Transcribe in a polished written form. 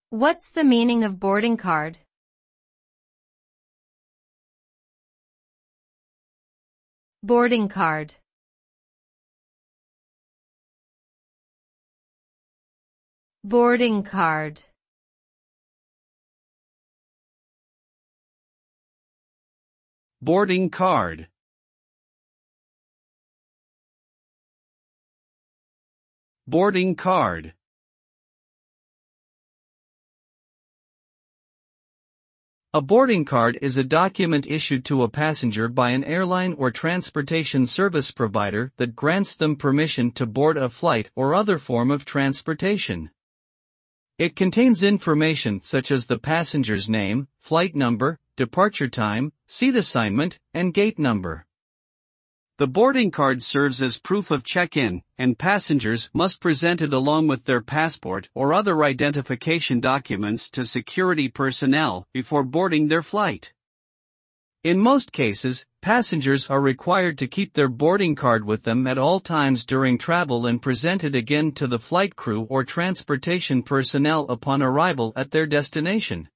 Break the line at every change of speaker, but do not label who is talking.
What's the meaning of boarding card? Boarding card. Boarding card.
Boarding card. Boarding card. A boarding card is a document issued to a passenger by an airline or transportation service provider that grants them permission to board a flight or other form of transportation. It contains information such as the passenger's name, flight number, departure time, seat assignment, and gate number. The boarding card serves as proof of check-in, and passengers must present it along with their passport or other identification documents to security personnel before boarding their flight. In most cases, passengers are required to keep their boarding card with them at all times during travel and present it again to the flight crew or transportation personnel upon arrival at their destination.